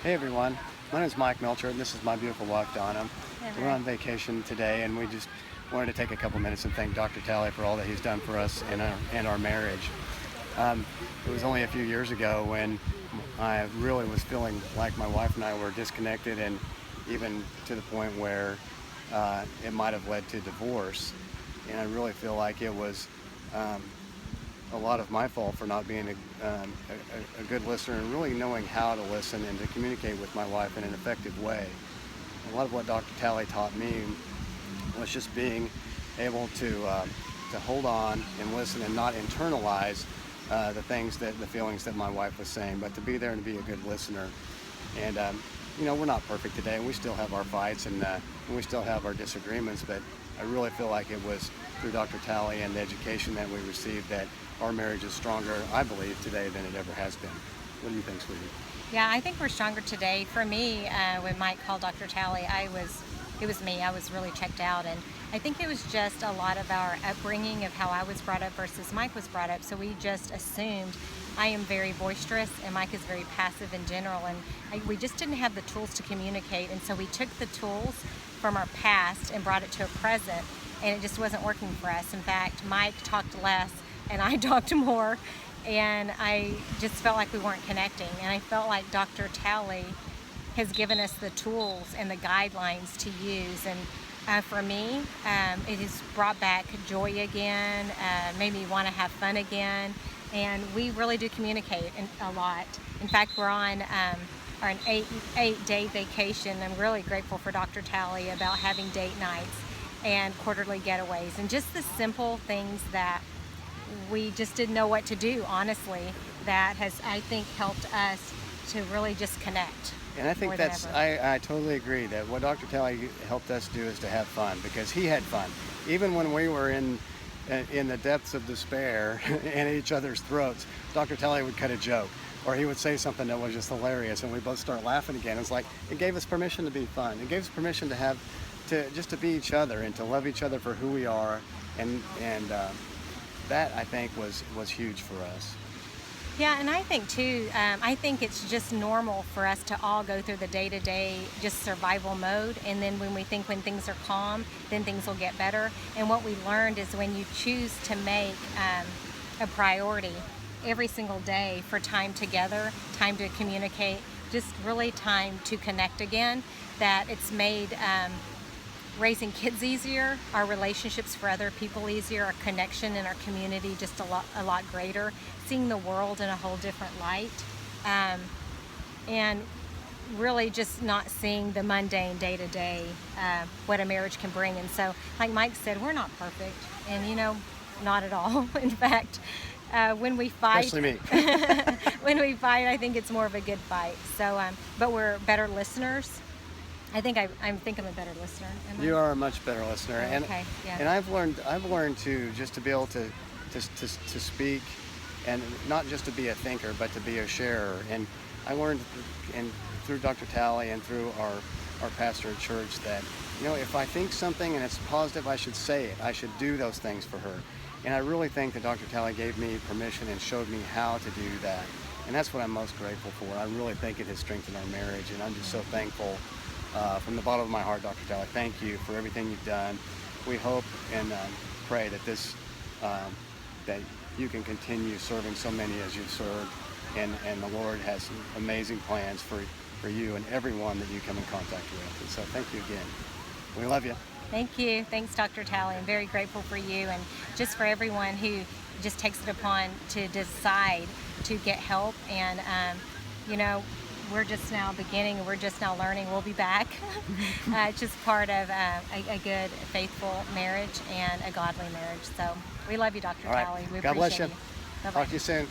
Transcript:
Hey everyone, my name is Mike Melchert and this is my beautiful wife Donna. We're Ever. on vacation today and we just wanted to take a couple minutes and thank Dr. Talley for all that he's done for us and our marriage. Um, it was only a few years ago when I really was feeling like my wife and I were disconnected, and even to the point where it might have led to divorce. And I really feel like it was um, a lot of my fault for not being a good listener and really knowing how to listen and to communicate with my wife in an effective way. A lot of what Dr. Talley taught me was just being able to hold on and listen and not internalize the feelings that my wife was saying, but to be there and to be a good listener. And we're not perfect today, and we still have our fights and we still have our disagreements. But I really feel like it was through Dr. Talley and the education that we received that our marriage is stronger, I believe, today than it ever has been. What do you think, sweetie? Yeah, I think we're stronger today. For me, when Mike called Dr. Talley, it was me. I was really checked out, and I think it was just a lot of our upbringing of how I was brought up versus Mike was brought up. So we just assumed I am very boisterous and Mike is very passive in general, and we just didn't have the tools to communicate. And so we took the tools from our past and brought it to a present, and it just wasn't working for us. In fact, Mike talked less and I talked more, and I just felt like we weren't connecting. And I felt like Dr. Talley has given us the tools and the guidelines to use. And for me, it has brought back joy again, made me want to have fun again. And we really do communicate a lot. In fact, we're on an eight-day vacation. I'm really grateful for Dr. Talley about having date nights and quarterly getaways and just the simple things that we just didn't know what to do, honestly, that has, I think, helped us to really just connect. And I think more than that's, ever. I totally agree that what Dr. Talley helped us do is to have fun, because he had fun. Even when we were in the depths of despair and each other's throats, Dr. Talley would cut a joke, or he would say something that was just hilarious, and we both start laughing again. It's like, it gave us permission to be fun. It gave us permission to be each other and to love each other for who we are, and that, I think, was huge for us. Yeah, and I think too, I think it's just normal for us to all go through the day-to-day just survival mode, and then when things are calm, then things will get better. And what we learned is when you choose to make a priority every single day for time together, time to communicate, just really time to connect again, that it's made raising kids easier, our relationships for other people easier, our connection in our community just a lot greater, seeing the world in a whole different light, and really just not seeing the mundane day-to-day, what a marriage can bring. And so, like Mike said, we're not perfect, and not at all. In fact, when we fight, Especially me. when we fight, I think it's more of a good fight. So, but we're better listeners. I think I'm a better listener. Am I? You are a much better listener, Okay, yeah. and I've learned to just to be able to speak, and not just to be a thinker, but to be a sharer. And I learned, and through Dr. Talley and through our pastor at church, that if I think something and it's positive, I should say it. I should do those things for her. And I really think that Dr. Talley gave me permission and showed me how to do that. And that's what I'm most grateful for. I really think it has strengthened our marriage, and I'm just so thankful. From the bottom of my heart, Dr. Talley, thank you for everything you've done. We hope and pray that that you can continue serving so many as you've served, and the Lord has some amazing plans for you and everyone that you come in contact with. And so thank you again. We love you. Thank you. Thanks, Dr. Talley. I'm very grateful for you, and just for everyone who just takes it upon to decide to get help. And we're just now beginning. We're just now learning. We'll be back. It's just part of a good, faithful marriage and a godly marriage. So we love you, Dr. All right. Talley. We God bless appreciate you. Bye-bye. Talk to you soon.